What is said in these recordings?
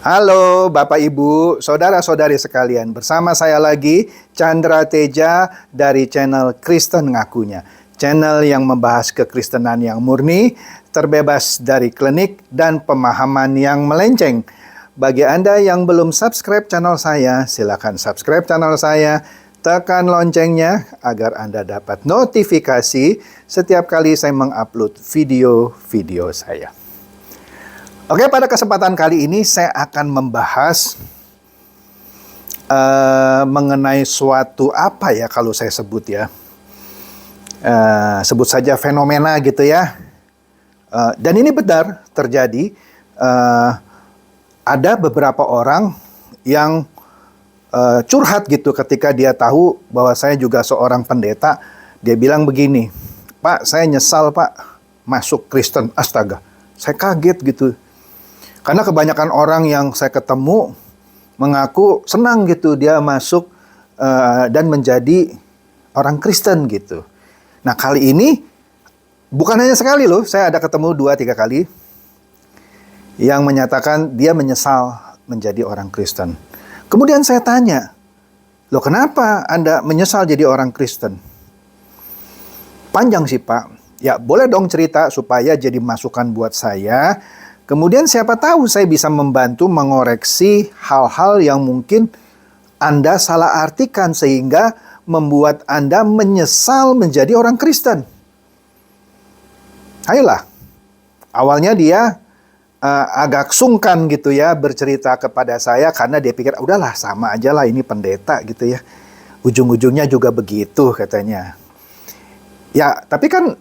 Halo Bapak Ibu, saudara-saudari sekalian. Bersama saya lagi Chandra Teja dari channel Kristen Ngakunya. Channel yang membahas kekristenan yang murni, terbebas dari klinik dan pemahaman yang melenceng. Bagi Anda yang belum subscribe channel saya, silakan subscribe channel saya. Tekan loncengnya agar Anda dapat notifikasi setiap kali saya mengupload video-video saya. Oke, pada kesempatan kali ini saya akan membahas mengenai suatu apa ya kalau saya sebut ya. Sebut saja fenomena gitu ya. Dan ini benar terjadi. Ada beberapa orang yang curhat gitu ketika dia tahu bahwa saya juga seorang pendeta. Dia bilang begini, "Pak, saya nyesal Pak masuk Kristen." Astaga, saya kaget gitu. Karena kebanyakan orang yang saya ketemu mengaku senang gitu dia masuk dan menjadi orang Kristen gitu. Nah kali ini bukan hanya sekali loh, saya ada ketemu 2-3 kali yang menyatakan dia menyesal menjadi orang Kristen. Kemudian saya tanya, loh kenapa Anda menyesal jadi orang Kristen? Panjang sih Pak, ya boleh dong cerita supaya jadi masukan buat saya. Kemudian siapa tahu saya bisa membantu mengoreksi hal-hal yang mungkin Anda salah artikan sehingga membuat Anda menyesal menjadi orang Kristen. Ayolah. Awalnya dia agak sungkan gitu ya bercerita kepada saya karena dia pikir udahlah sama aja lah ini pendeta gitu ya. Ujung-ujungnya juga begitu katanya. Ya, tapi kan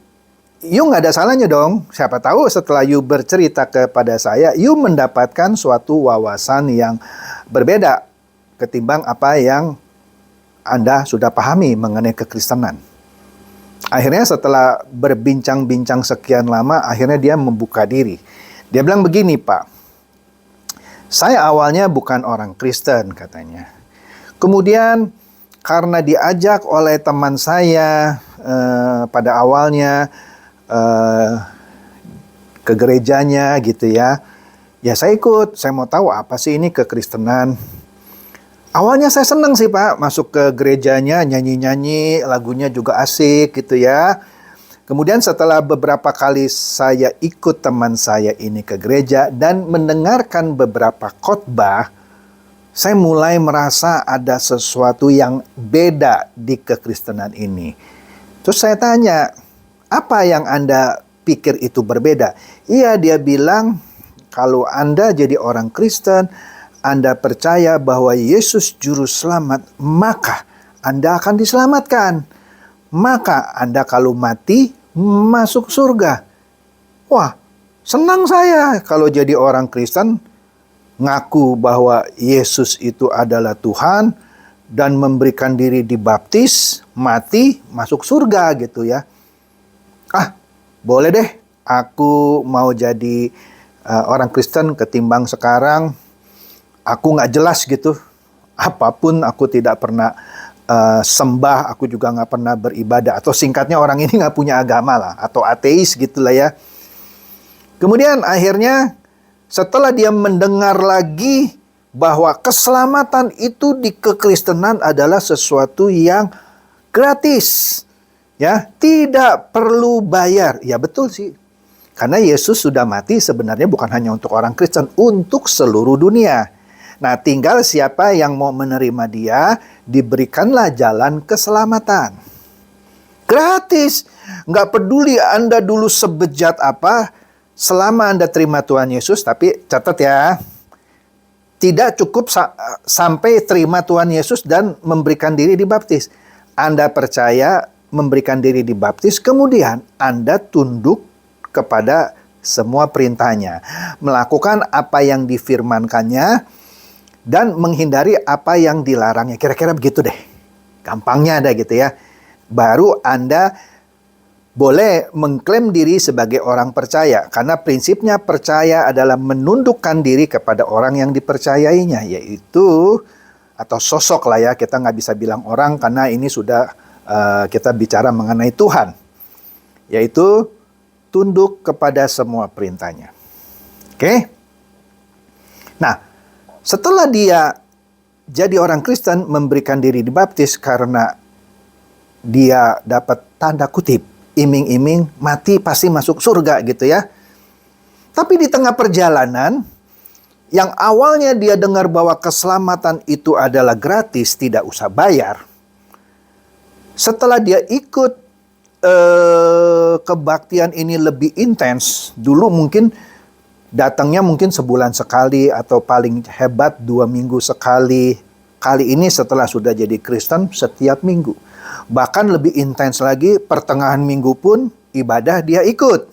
you nggak ada salahnya dong. Siapa tahu setelah you bercerita kepada saya, you mendapatkan suatu wawasan yang berbeda ketimbang apa yang Anda sudah pahami mengenai kekristenan. Akhirnya setelah berbincang-bincang sekian lama, akhirnya dia membuka diri. Dia bilang begini, "Pak, saya awalnya bukan orang Kristen," katanya. Kemudian karena diajak oleh teman saya pada awalnya ke gerejanya gitu ya. Ya saya ikut, saya mau tahu apa sih ini kekristenan. Awalnya saya senang sih Pak, masuk ke gerejanya, nyanyi-nyanyi, lagunya juga asik gitu ya. Kemudian setelah beberapa kali saya ikut teman saya ini ke gereja dan mendengarkan beberapa khotbah, saya mulai merasa ada sesuatu yang beda di kekristenan ini. Terus saya tanya, apa yang Anda pikir itu berbeda? Iya, dia bilang, kalau Anda jadi orang Kristen, Anda percaya bahwa Yesus juru selamat, maka Anda akan diselamatkan. Maka Anda kalau mati, masuk surga. Wah, senang saya kalau jadi orang Kristen, ngaku bahwa Yesus itu adalah Tuhan, dan memberikan diri dibaptis, mati, masuk surga gitu ya. Boleh deh, aku mau jadi orang Kristen ketimbang sekarang aku nggak jelas gitu. Apapun aku tidak pernah sembah, aku juga nggak pernah beribadah. Atau singkatnya orang ini nggak punya agama lah, atau ateis gitu lah ya. Kemudian akhirnya setelah dia mendengar lagi bahwa keselamatan itu di kekristenan adalah sesuatu yang gratis. Ya, tidak perlu bayar. Ya betul sih. Karena Yesus sudah mati sebenarnya bukan hanya untuk orang Kristen, untuk seluruh dunia. Nah, tinggal siapa yang mau menerima dia, diberikanlah jalan keselamatan. Gratis. Nggak peduli Anda dulu sebejat apa, selama Anda terima Tuhan Yesus, tapi catat ya, tidak cukup sampai terima Tuhan Yesus dan memberikan diri dibaptis. Anda percaya, memberikan diri dibaptis, kemudian Anda tunduk kepada semua perintahnya. Melakukan apa yang difirmankannya dan menghindari apa yang dilarangnya. Kira-kira begitu deh. Gampangnya ada gitu ya. Baru Anda boleh mengklaim diri sebagai orang percaya. Karena prinsipnya percaya adalah menundukkan diri kepada orang yang dipercayainya. Yaitu, atau sosok lah ya. Kita nggak bisa bilang orang karena ini sudah kita bicara mengenai Tuhan. Yaitu tunduk kepada semua perintahnya. Oke? Nah, Setelah dia jadi orang Kristen, memberikan diri dibaptis karena dia dapat tanda kutip, iming-iming mati pasti masuk surga gitu ya. Tapi di tengah perjalanan, yang awalnya dia dengar bahwa keselamatan itu adalah gratis, tidak usah bayar. Setelah dia ikut kebaktian ini lebih intens, dulu mungkin datangnya mungkin sebulan sekali atau paling hebat 2 minggu sekali. Kali ini setelah sudah jadi Kristen setiap minggu. Bahkan lebih intens lagi, pertengahan minggu pun ibadah dia ikut.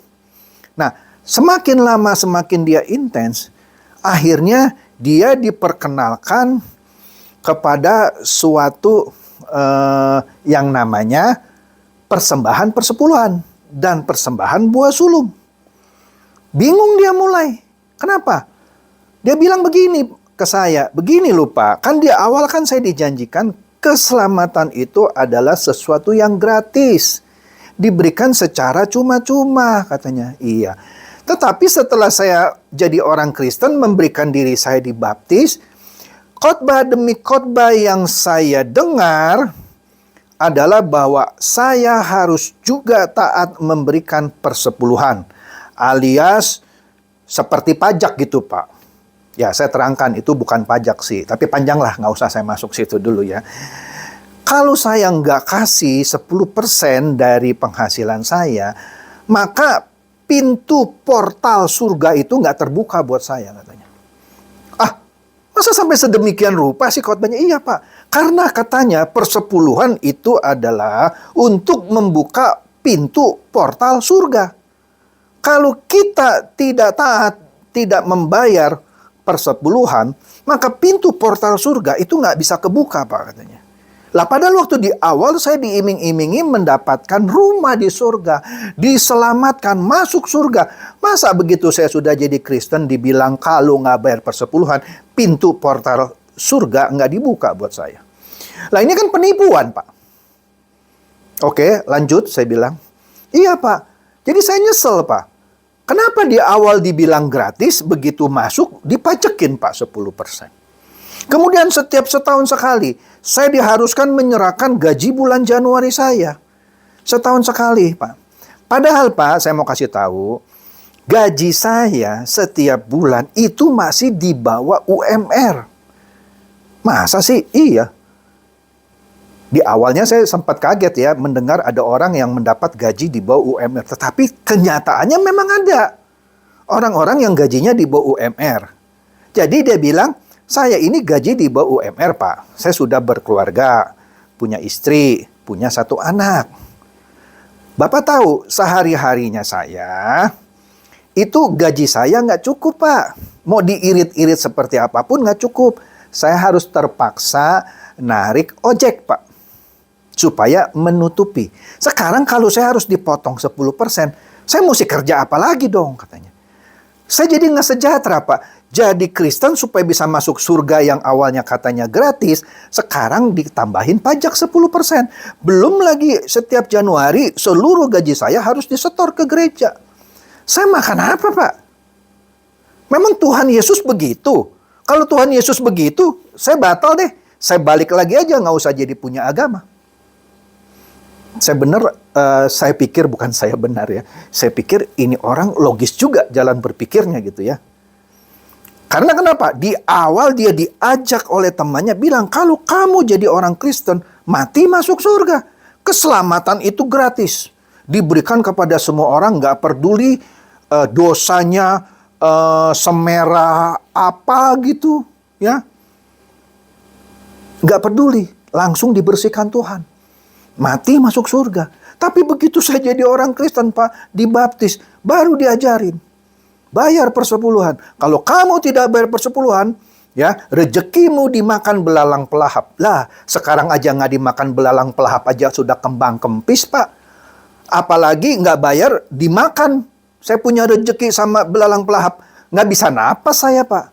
Nah, semakin lama semakin dia intens, akhirnya dia diperkenalkan kepada suatu yang namanya persembahan persepuluhan dan persembahan buah sulung. Bingung dia mulai. Kenapa? Dia bilang begini ke saya, begini loh Pak, kan di awal kan saya dijanjikan keselamatan itu adalah sesuatu yang gratis. Diberikan secara cuma-cuma, katanya. Iya. Tetapi setelah saya jadi orang Kristen, memberikan diri saya dibaptis, khotbah demi khotbah yang saya dengar adalah bahwa saya harus juga taat memberikan persepuluhan, alias seperti pajak gitu Pak. Ya, saya terangkan itu bukan pajak sih, tapi panjang lah, nggak usah saya masuk situ dulu ya. Kalau saya nggak kasih 10% dari penghasilan saya, maka pintu portal surga itu nggak terbuka buat saya, katanya. Ah, masa sampai sedemikian rupa sih khotbahnya? Iya Pak, karena katanya persepuluhan itu adalah untuk membuka pintu portal surga. Kalau kita tidak taat, tidak membayar persepuluhan, maka pintu portal surga itu nggak bisa kebuka Pak, katanya. Lah padahal waktu di awal saya diiming-imingi mendapatkan rumah di surga, diselamatkan masuk surga. Masa begitu saya sudah jadi Kristen dibilang kalau nggak bayar persepuluhan, pintu portal surga nggak dibuka buat saya. Lah ini kan penipuan Pak. Oke, lanjut saya bilang. Iya Pak, jadi saya nyesel Pak. Kenapa di awal dibilang gratis, begitu masuk dipajekin Pak 10%. Kemudian setiap setahun sekali, saya diharuskan menyerahkan gaji bulan Januari saya. Setahun sekali, Pak. Padahal, Pak, saya mau kasih tahu, gaji saya setiap bulan itu masih di bawah UMR. Masa sih? Iya. Di awalnya saya sempat kaget ya, mendengar ada orang yang mendapat gaji di bawah UMR. Tetapi kenyataannya memang ada orang-orang yang gajinya di bawah UMR. Jadi dia bilang, saya ini gaji di bawah UMR, Pak. Saya sudah berkeluarga, punya istri, punya 1 anak. Bapak tahu, sehari-harinya saya, itu gaji saya nggak cukup, Pak. Mau diirit-irit seperti apapun nggak cukup. Saya harus terpaksa narik ojek, Pak. Supaya menutupi. Sekarang kalau saya harus dipotong 10%, saya mesti kerja apa lagi dong, katanya. Saya jadi nggak sejahtera, Pak. Jadi Kristen supaya bisa masuk surga yang awalnya katanya gratis, sekarang ditambahin pajak 10%. Belum lagi setiap Januari seluruh gaji saya harus disetor ke gereja. Saya makan apa, Pak? Memang Tuhan Yesus begitu? Kalau Tuhan Yesus begitu, saya batal deh. Saya balik lagi aja, nggak usah jadi punya agama. Saya pikir bukan saya benar ya. Saya pikir ini orang logis juga jalan berpikirnya gitu ya. Karena kenapa? Di awal dia diajak oleh temannya bilang, kalau kamu jadi orang Kristen, mati masuk surga. Keselamatan itu gratis. Diberikan kepada semua orang, nggak peduli dosanya semerah apa gitu. Ya, nggak peduli. Langsung dibersihkan Tuhan. Mati masuk surga. Tapi begitu saya jadi orang Kristen, Pak, dibaptis, baru diajarin. Bayar persepuluhan. Kalau kamu tidak bayar persepuluhan, ya, rezekimu dimakan belalang pelahap. Lah, sekarang aja nggak dimakan belalang pelahap aja sudah kembang kempis, Pak. Apalagi nggak bayar, dimakan. Saya punya rezeki sama belalang pelahap. Nggak bisa napas saya, Pak.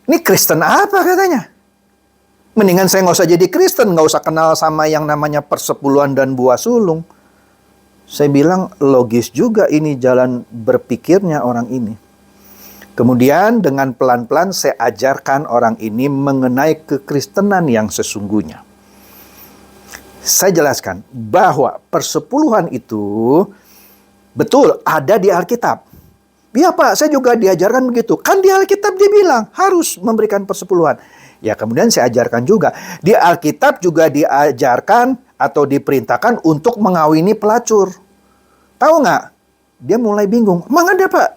Ini Kristen apa katanya? Mendingan saya nggak usah jadi Kristen, nggak usah kenal sama yang namanya persepuluhan dan buah sulung. Saya bilang logis juga ini jalan berpikirnya orang ini. Kemudian dengan pelan-pelan saya ajarkan orang ini mengenai kekristenan yang sesungguhnya. Saya jelaskan bahwa persepuluhan itu betul ada di Alkitab. Ya Pak, saya juga diajarkan begitu. Kan di Alkitab dia bilang harus memberikan persepuluhan. Ya kemudian saya ajarkan juga. Di Alkitab juga diajarkan atau diperintahkan untuk mengawini pelacur. Tahu nggak? Dia mulai bingung. Emang ada Pak?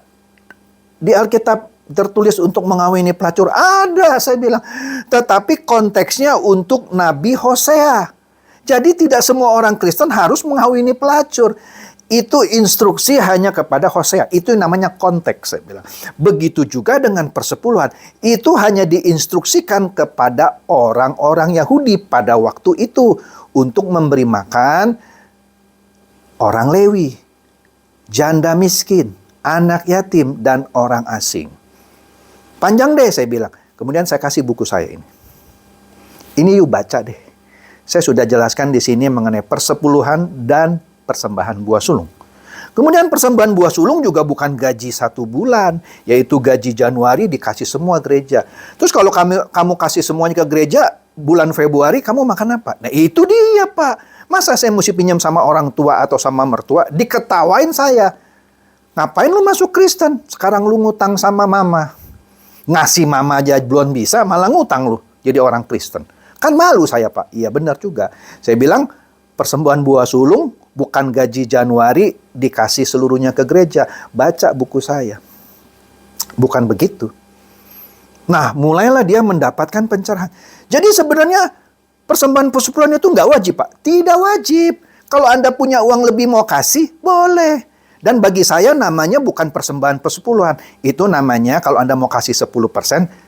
Di Alkitab tertulis untuk mengawini pelacur? Ada, saya bilang. Tetapi konteksnya untuk Nabi Hosea. Jadi tidak semua orang Kristen harus mengawini pelacur. Itu instruksi hanya kepada Hosea. Itu namanya konteks, saya bilang. Begitu juga dengan persepuluhan. Itu hanya diinstruksikan kepada orang-orang Yahudi pada waktu itu. Untuk memberi makan orang Lewi, janda miskin, anak yatim, dan orang asing. Panjang deh saya bilang. Kemudian saya kasih buku saya ini. Ini yuk baca deh. Saya sudah jelaskan di sini mengenai persepuluhan dan persembahan buah sulung. Kemudian persembahan buah sulung juga bukan gaji 1 bulan. Yaitu gaji Januari dikasih semua gereja. Terus kalau kamu kasih semuanya ke gereja, bulan Februari kamu makan apa? Nah itu dia Pak. Masa saya mesti pinjam sama orang tua atau sama mertua? Diketawain saya. Ngapain lu masuk Kristen? Sekarang lu ngutang sama mama. Ngasih mama aja belum bisa, malah ngutang lu jadi orang Kristen. Kan malu saya Pak. Iya benar juga. Saya bilang persembahan buah sulung bukan gaji Januari dikasih seluruhnya ke gereja. Baca buku saya. Bukan begitu. Nah mulailah dia mendapatkan pencerahan. Jadi sebenarnya persembahan persepuluhan itu nggak wajib Pak. Tidak wajib. Kalau Anda punya uang lebih mau kasih, boleh. Dan bagi saya namanya bukan persembahan persepuluhan. Itu namanya kalau Anda mau kasih 10%,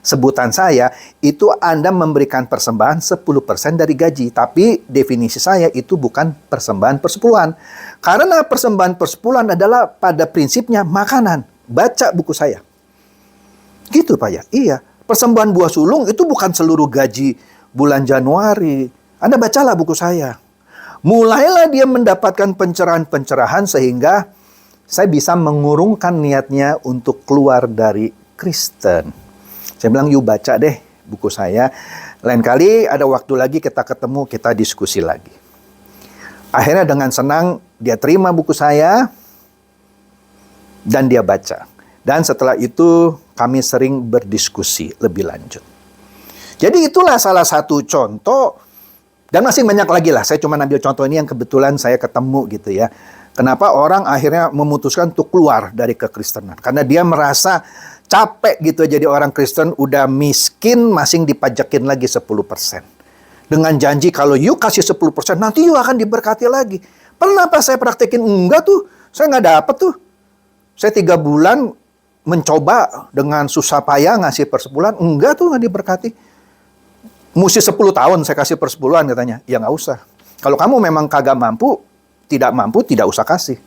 sebutan saya, itu Anda memberikan persembahan 10% dari gaji. Tapi definisi saya itu bukan persembahan persepuluhan. Karena persembahan persepuluhan adalah pada prinsipnya makanan. Baca buku saya. Gitu Pak ya? Iya. Persembahan buah sulung itu bukan seluruh gaji bulan Januari. Anda bacalah buku saya. Mulailah dia mendapatkan pencerahan-pencerahan sehingga saya bisa mengurungkan niatnya untuk keluar dari Kristen. Saya bilang, yuk baca deh buku saya. Lain kali ada waktu lagi kita ketemu, kita diskusi lagi. Akhirnya dengan senang dia terima buku saya dan dia baca. Dan setelah itu kami sering berdiskusi lebih lanjut. Jadi itulah salah satu contoh. Dan masih banyak lagi lah. Saya cuma ambil contoh ini yang kebetulan saya ketemu gitu ya. Kenapa orang akhirnya memutuskan untuk keluar dari kekristenan? Karena dia merasa capek gitu jadi orang Kristen, udah miskin masing dipajakin lagi 10%. Dengan janji kalau you kasih 10%, nanti you akan diberkati lagi. Pernah apa saya praktekin? Enggak tuh, saya nggak dapet tuh. Saya 3 bulan mencoba dengan susah payah ngasih persepuluhan, enggak tuh nggak diberkati. Mesti 10 tahun saya kasih persepuluhan katanya. Ya nggak usah. Kalau kamu memang kagak mampu, tidak usah kasih.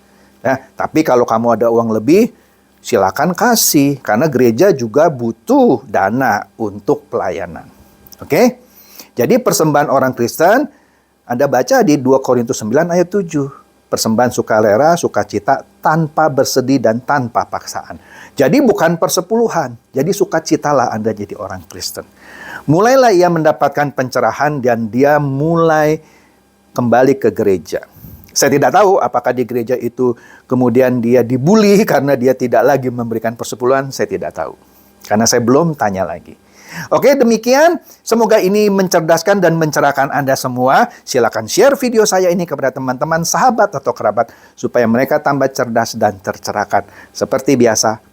Ya, tapi kalau kamu ada uang lebih, silakan kasih. Karena gereja juga butuh dana untuk pelayanan. Oke? Jadi persembahan orang Kristen, Anda baca di 2 Korintus 9 ayat 7. Persembahan sukarela, sukacita, tanpa bersedih dan tanpa paksaan. Jadi bukan persepuluhan. Jadi sukacitalah Anda jadi orang Kristen. Mulailah ia mendapatkan pencerahan dan dia mulai kembali ke gereja. Saya tidak tahu apakah di gereja itu kemudian dia dibully karena dia tidak lagi memberikan persepuluhan. Saya tidak tahu. Karena saya belum tanya lagi. Oke, demikian. Semoga ini mencerdaskan dan mencerahkan Anda semua. Silakan share video saya ini kepada teman-teman, sahabat atau kerabat. Supaya mereka tambah cerdas dan tercerahkan. Seperti biasa,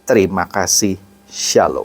terima kasih. Shalom.